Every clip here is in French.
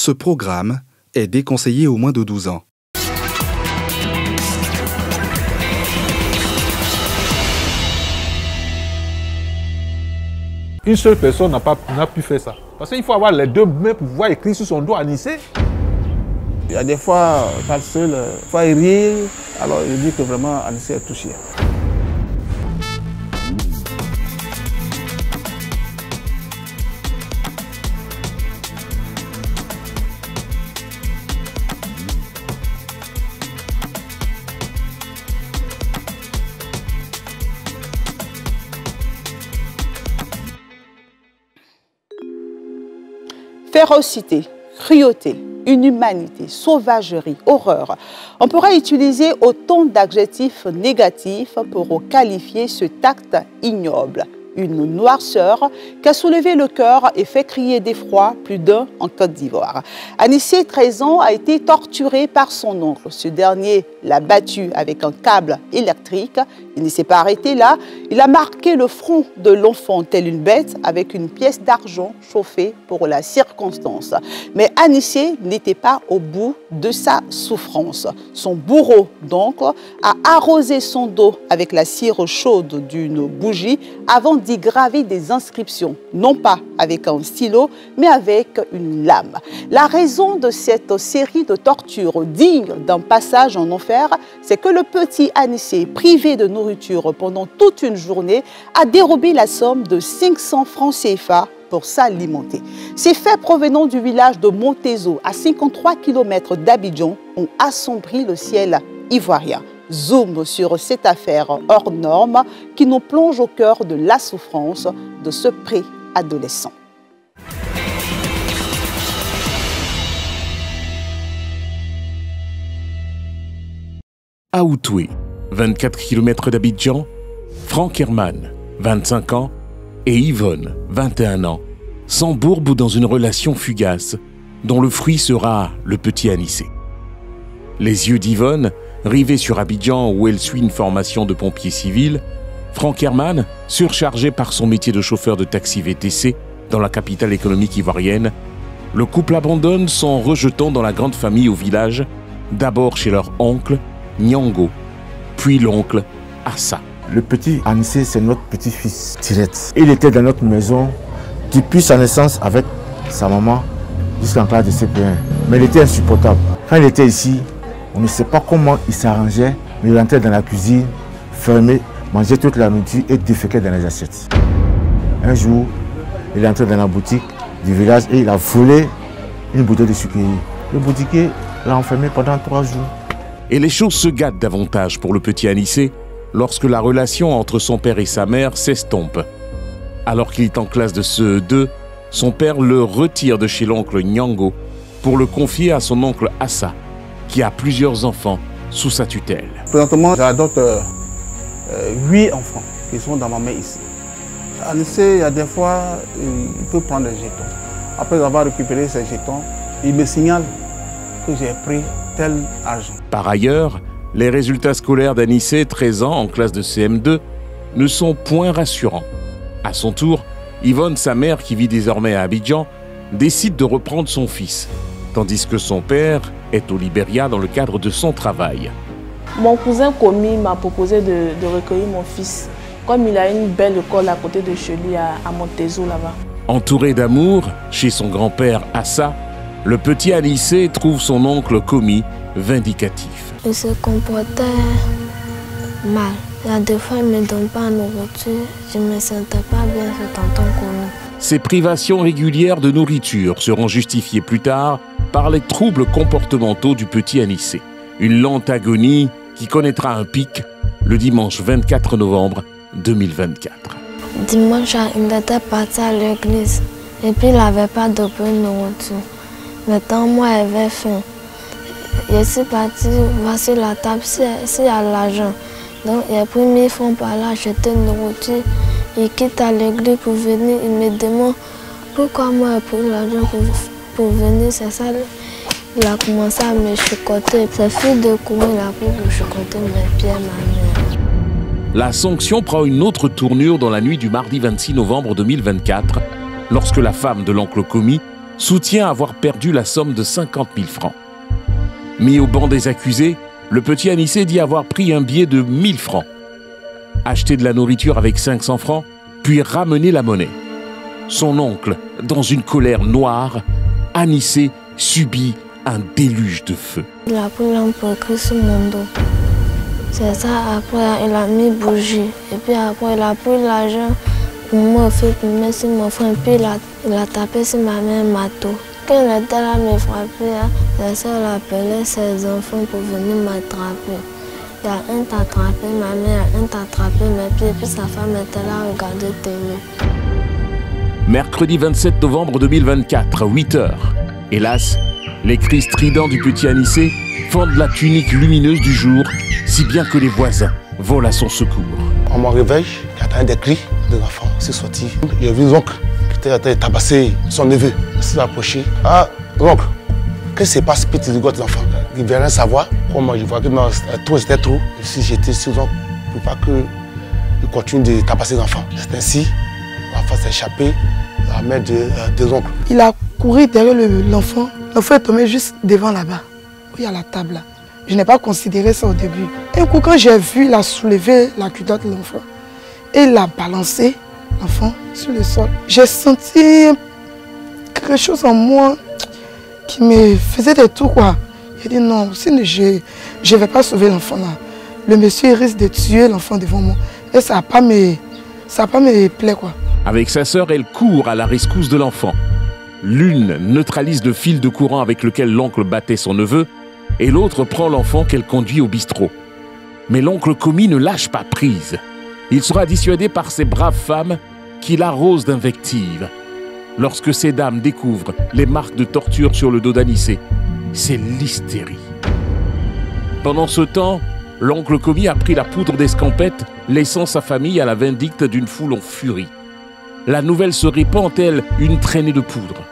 Ce programme est déconseillé aux moins de 12 ans. Une seule personne n'a pu faire ça. Parce qu'il faut avoir les deux mains pour pouvoir écrire sur son dos Anissé. Il y a des fois, pas seul, il faut rire. Alors je dis que vraiment Anissé est touché. Férocité, cruauté, inhumanité, sauvagerie, horreur. On pourrait utiliser autant d'adjectifs négatifs pour qualifier cet acte ignoble. Une noirceur qui a soulevé le cœur et fait crier d'effroi plus d'un en Côte d'Ivoire. Anissé, 13 ans, a été torturé par son oncle. Ce dernier l'a battu avec un câble électrique. Il ne s'est pas arrêté là. Il a marqué le front de l'enfant tel une bête avec une pièce d'argent chauffée pour la circonstance. Mais Anissé n'était pas au bout de sa souffrance. Son bourreau, donc, a arrosé son dos avec la cire chaude d'une bougie avant d'y graver des inscriptions, non pas avec un stylo, mais avec une lame. La raison de cette série de tortures digne d'un passage en enfer, c'est que le petit Anissé, privé de nourriture pendant toute une journée, a dérobé la somme de 500 francs CFA pour s'alimenter. Ces faits provenant du village de Montezo, à 53 km d'Abidjan, ont assombri le ciel ivoirien. Zoom sur cette affaire hors norme qui nous plonge au cœur de la souffrance de ce préadolescent. Aoutoué, 24 km d'Abidjan, Franck Herman, 25 ans, et Yvonne, 21 ans, s'embourbent dans une relation fugace dont le fruit sera le petit Anissé. Les yeux d'Yvonne rivés sur Abidjan où elle suit une formation de pompier civil, Franck Herman, surchargé par son métier de chauffeur de taxi VTC dans la capitale économique ivoirienne, le couple abandonne son rejetant dans la grande famille au village, d'abord chez leur oncle, Nyango, puis l'oncle, Assa. Le petit Anissé, c'est notre petit-fils direct. Il était dans notre maison depuis sa naissance avec sa maman jusqu'en classe de CP1. Mais il était insupportable. Quand il était ici, on ne sait pas comment il s'arrangeait, mais il rentrait dans la cuisine, fermait, mangeait toute la nourriture et déféquait dans les assiettes. Un jour, il est entré dans la boutique du village et il a volé une bouteille de sucrerie. Le boutiquier l'a enfermé pendant 3 jours. Et les choses se gâtent davantage pour le petit Anissé lorsque la relation entre son père et sa mère s'estompe. Alors qu'il est en classe de CE2, son père le retire de chez l'oncle Nyango pour le confier à son oncle Assa, qui a plusieurs enfants sous sa tutelle. Présentement, j'adopte 8 enfants qui sont dans ma main ici. Anissé, il y a des fois, il peut prendre des jetons. Après avoir récupéré ces jetons, il me signale que j'ai pris tel argent. Par ailleurs, les résultats scolaires d'Anissé, 13 ans, en classe de CM2, ne sont point rassurants. À son tour, Yvonne, sa mère, qui vit désormais à Abidjan, décide de reprendre son fils, tandis que son père est au Libéria dans le cadre de son travail. Mon cousin Komi m'a proposé de recueillir mon fils, comme il a une belle école à côté de chez lui, à Montezo, là-bas. Entouré d'amour, chez son grand-père Assa, le petit Anissé trouve son oncle Komi vindicatif. Il se comportait mal. Il y a des fois, il ne me donne pas de nourriture. Je ne me sentais pas bien, ce tonton Komi. Ces privations régulières de nourriture seront justifiées plus tard par les troubles comportementaux du petit Anissé. Une lente agonie qui connaîtra un pic le dimanche 24 novembre 2024. Dimanche, il était parti à l'église et puis il n'avait pas de bonne nourriture. Maintenant, moi, j'avais faim. Je suis parti, voici la table, s'il y a l'argent. Donc, il a pris 1000 francs par là, acheter une nourriture. Il quitte à l'église pour venir, il me demande pourquoi moi j'ai pris l'argent pour venir, c'est ça. Il a commencé à me chicoter. C'est fille de Koumi, il a pris pour chicoter mes pieds, ma mère. La sanction prend une autre tournure dans la nuit du mardi 26 novembre 2024, lorsque la femme de l'oncle Komi soutient avoir perdu la somme de 50 000 francs. Mis au banc des accusés, le petit Anissé dit avoir pris un billet de 1 000 francs, acheté de la nourriture avec 500 francs, puis ramené la monnaie. Son oncle, dans une colère noire, Anissé subit un déluge de feu. Il a pris l'ampoule pour écrire sur mon dos. C'est ça, après il a mis bougie. Et puis après il a pris l'argent pour me faire, pour me mettre sur mon frère. Et puis il a tapé sur ma main un marteau. Quand il était là me frapper, la soeur appelait ses enfants pour venir m'attraper. Il y a un t'a attrapé ma main, un t'a attrapé mes pieds, et puis sa femme était là à regarder télé. Mercredi 27 novembre 2024, 8h. Hélas, les cris stridents du petit Anissé fendent la tunique lumineuse du jour, si bien que les voisins volent à son secours. On me réveille, j'entends des cris de l'enfant, c'est sorti. J'ai vu l'oncle qui était en train de tabasser son neveu. Il s'est approché. Ah, l'oncle, qu'est-ce qui se passe, petit rigote l'enfant? Il ne veut rien savoir. Comment je vois que non, trop c'était trop. Si j'étais sur l'oncle, pour pas qu'il continue de tabasser l'enfant. C'est ainsi, l'enfant s'est échappé à la main de l'oncle. Il a couru derrière l'enfant. L'enfant est tombé juste devant là-bas, où il y a la table là. Je n'ai pas considéré ça au début. Un coup, quand j'ai vu, il a soulevé la culotte de l'enfant et il a balancé l'enfant sur le sol. J'ai senti quelque chose en moi qui me faisait des tours, quoi. J'ai dit non, sinon je ne vais pas sauver l'enfant là. Le monsieur risque de tuer l'enfant devant moi. Et ça n'a pas me plaît, quoi. Avec sa sœur, elle court à la rescousse de l'enfant. L'une neutralise le fil de courant avec lequel l'oncle battait son neveu et l'autre prend l'enfant qu'elle conduit au bistrot. Mais l'oncle commis ne lâche pas prise. Il sera dissuadé par ces braves femmes qui l'arrosent d'invectives. Lorsque ces dames découvrent les marques de torture sur le dos d'Anissé, c'est l'hystérie. Pendant ce temps, l'oncle commis a pris la poudre d'escampette, laissant sa famille à la vindicte d'une foule en furie. La nouvelle se répand telle une traînée de poudre.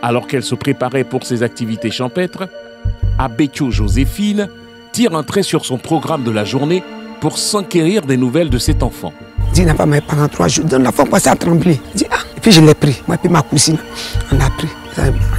Alors qu'elle se préparait pour ses activités champêtres, Abekio Joséphine tire un trait sur son programme de la journée pour s'enquérir des nouvelles de cet enfant. Dis n'a pas mais pendant 3 jours, l'enfant commençait à trembler. Dis ah, et puis je l'ai pris. Moi et puis ma cousine, on l'a pris.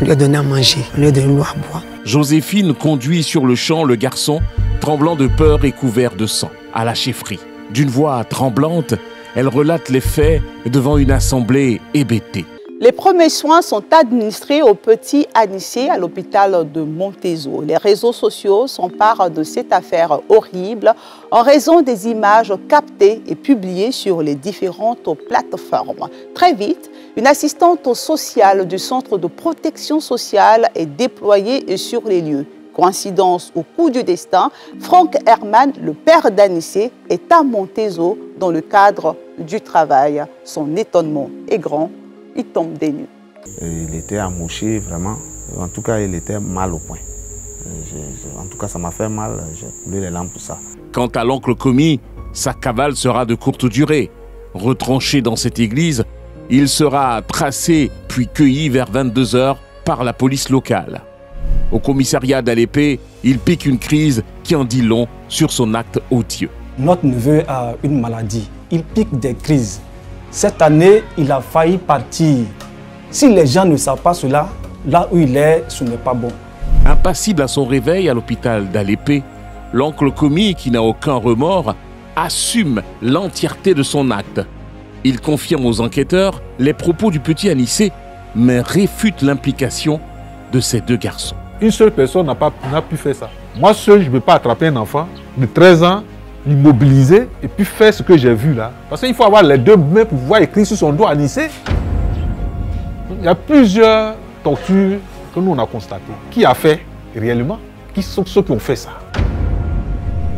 On lui a donné à manger, on lui a donné l'eau à boire. Joséphine conduit sur le champ le garçon, tremblant de peur et couvert de sang, à la chefferie. D'une voix tremblante, elle relate les faits devant une assemblée hébétée. Les premiers soins sont administrés au petit Anissé à l'hôpital de Montezo. Les réseaux sociaux s'emparent de cette affaire horrible en raison des images captées et publiées sur les différentes plateformes. Très vite, une assistante sociale du centre de protection sociale est déployée sur les lieux. Coïncidence au coup du destin, Franck Herman, le père d'Anissé, est à Montezo dans le cadre du travail. Son étonnement est grand. Il tombe des nues. Il était amoché vraiment. En tout cas, il était mal au point. En tout cas, ça m'a fait mal. J'ai coulé les larmes pour ça. Quant à l'oncle commis, sa cavale sera de courte durée. Retranché dans cette église, il sera tracé puis cueilli vers 22 h par la police locale. Au commissariat d'Alépé, il pique une crise qui en dit long sur son acte odieux. Notre neveu a une maladie. Il pique des crises. Cette année, il a failli partir. Si les gens ne savent pas cela, là où il est, ce n'est pas bon. Impassible à son réveil à l'hôpital d'Alépé, l'oncle commis, qui n'a aucun remords, assume l'entièreté de son acte. Il confirme aux enquêteurs les propos du petit Anissé, mais réfute l'implication de ces deux garçons. Une seule personne n'a pu faire ça. Moi seul, je ne peux pas attraper un enfant de 13 ans, l'immobiliser et puis faire ce que j'ai vu là. Parce qu'il faut avoir les deux mains pour pouvoir écrire sur son dos Anissé. Il y a plusieurs tortures que nous on a constatées. Qui a fait réellement? Qui sont ceux qui ont fait ça?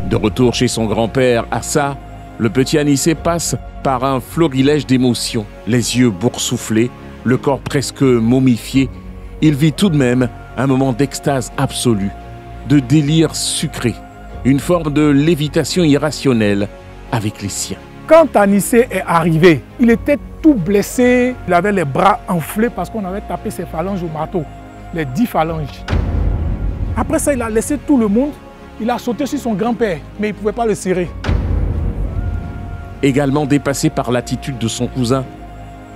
De retour chez son grand-père, Assa, le petit Anissé passe par un florilège d'émotions. Les yeux boursouflés, le corps presque momifié. Il vit tout de même un moment d'extase absolue, de délire sucré. Une forme de lévitation irrationnelle avec les siens. Quand Anissé est arrivé, il était tout blessé. Il avait les bras enflés parce qu'on avait tapé ses phalanges au marteau, les 10 phalanges. Après ça, il a laissé tout le monde. Il a sauté sur son grand-père, mais il ne pouvait pas le serrer. Également dépassé par l'attitude de son cousin,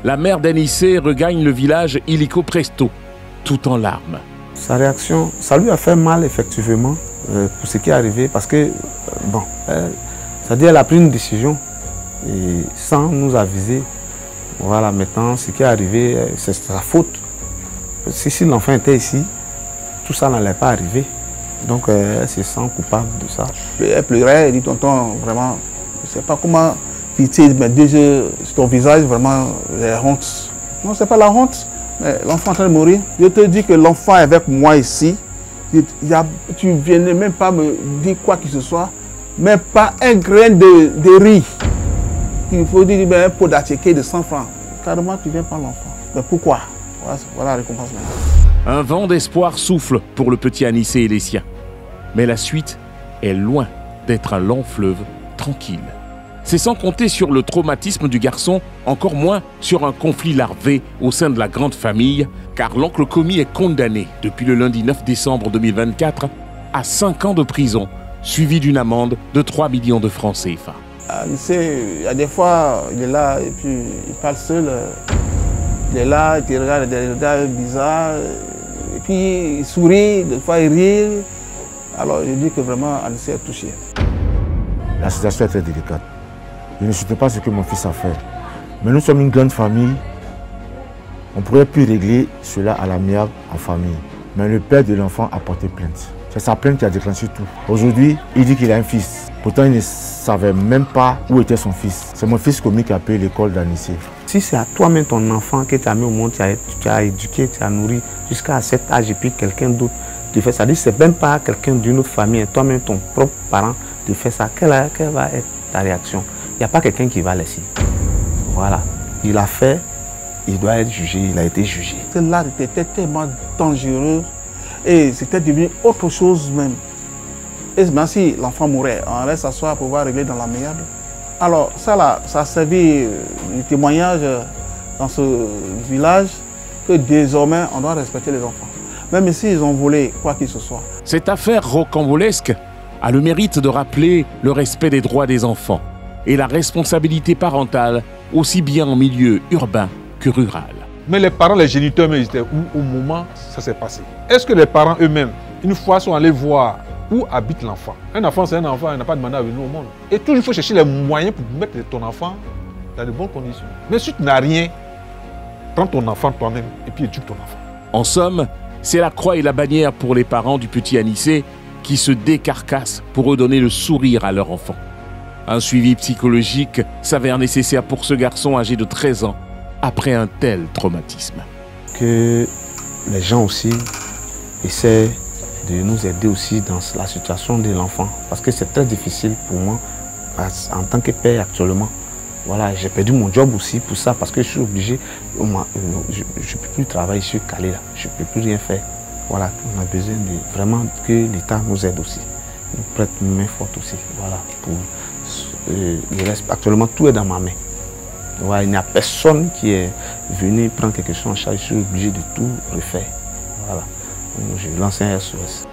la mère d'Anissé regagne le village illico presto, tout en larmes. Sa réaction, ça lui a fait mal effectivement pour ce qui est arrivé parce que, bon, c'est-à-dire elle a pris une décision et sans nous aviser. Voilà, maintenant ce qui est arrivé, c'est sa faute. Si l'enfant était ici, tout ça n'allait pas arriver. Donc elle se sent coupable de ça. Elle pleurait, elle dit tonton, vraiment, je ne sais pas comment pitié, mais déjà, sur ton visage, vraiment, la honte. Non, c'est pas la honte, mais l'enfant est en train de mourir. Je te dis que l'enfant est avec moi ici. Tu ne venais même pas me dire quoi que ce soit, même pas un grain de riz. Il faut dire un pot d'attiqué de 100 francs. Carrément, tu viens prendre l'enfant. Mais pourquoi? Voilà la récompense maintenant. Un vent d'espoir souffle pour le petit Anissé et les siens. Mais la suite est loin d'être un lent fleuve tranquille. C'est sans compter sur le traumatisme du garçon, encore moins sur un conflit larvé au sein de la grande famille, car l'oncle commis est condamné depuis le lundi 9 décembre 2024 à 5 ans de prison, suivi d'une amende de 3 millions de francs CFA. Il y a des fois, il est là et puis il parle seul. Il est là, il regarde des regards bizarres, et puis il sourit, des fois il rit. Alors je dis que vraiment Anissé est touché. La situation est très délicate. Je ne sais pas ce que mon fils a fait. Mais nous sommes une grande famille. On pourrait plus régler cela à l'amiable en famille. Mais le père de l'enfant a porté plainte. C'est sa plainte qui a déclenché tout. Aujourd'hui, il dit qu'il a un fils. Pourtant, il ne savait même pas où était son fils. C'est mon fils commis qui a payé l'école d'Anissé. Si c'est à toi-même ton enfant que tu as mis au monde, tu as éduqué, tu as nourri jusqu'à cet âge et puis quelqu'un d'autre te fait ça. C'est même pas quelqu'un d'une autre famille, toi-même ton propre parent te fait ça. Quelle va être ta réaction? Il n'y a pas quelqu'un qui va laisser. Voilà. Il a fait, il doit être jugé, il a été jugé. Celle-là était tellement dangereuse et c'était devenu autre chose même. Et même si l'enfant mourait, on reste s'asseoir pour pouvoir régler dans l'amiable. Alors ça là, ça a servi du témoignage dans ce village que désormais on doit respecter les enfants. Même s'ils ont volé quoi qu'il ce soit. Cette affaire rocambolesque a le mérite de rappeler le respect des droits des enfants et la responsabilité parentale, aussi bien en milieu urbain que rural. Mais les parents, les géniteurs, ils étaient où au moment où ça s'est passé? Est-ce que les parents eux-mêmes, une fois, sont allés voir où habite l'enfant? Un enfant, c'est un enfant, il n'a pas demandé à venir au monde. Et toujours, il faut chercher les moyens pour mettre ton enfant dans de bonnes conditions. Mais si tu n'as rien, prends ton enfant toi-même et puis éduque ton enfant. En somme, c'est la croix et la bannière pour les parents du petit Anissé qui se décarcassent pour redonner le sourire à leur enfant. Un suivi psychologique s'avère nécessaire pour ce garçon âgé de 13 ans après un tel traumatisme. Que les gens aussi essaient de nous aider aussi dans la situation de l'enfant. Parce que c'est très difficile pour moi en tant que père actuellement. Voilà, j'ai perdu mon job aussi pour ça parce que je suis obligé, je ne peux plus travailler sur Calais là, je ne peux plus rien faire. Voilà, on a besoin de vraiment que l'État nous aide aussi, nous prête une main forte aussi. Voilà, pour le reste, actuellement tout est dans ma main. Voilà, il n'y a personne qui est venu prendre quelque chose en charge, je suis obligé de tout refaire. Voilà, donc je lance un SOS.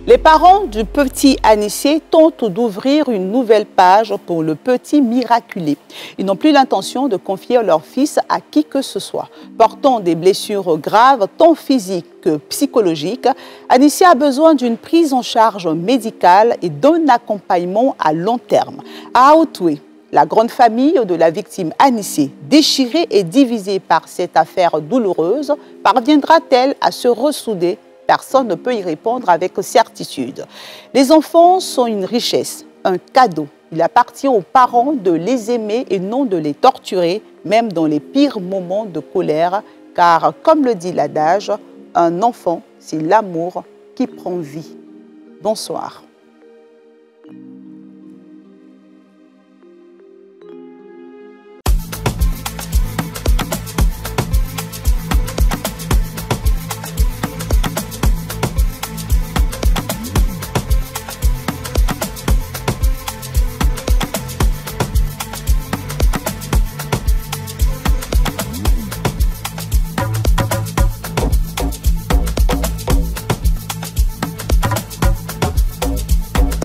Les parents du petit Anissé tentent d'ouvrir une nouvelle page pour le petit miraculé. Ils n'ont plus l'intention de confier leur fils à qui que ce soit. Portant des blessures graves, tant physiques que psychologiques, Anissé a besoin d'une prise en charge médicale et d'un accompagnement à long terme. À Aoutoué, la grande famille de la victime Anissé, déchirée et divisée par cette affaire douloureuse, parviendra-t-elle à se ressouder? Personne ne peut y répondre avec certitude. Les enfants sont une richesse, un cadeau. Il appartient aux parents de les aimer et non de les torturer, même dans les pires moments de colère, car, comme le dit l'adage, un enfant, c'est l'amour qui prend vie. Bonsoir.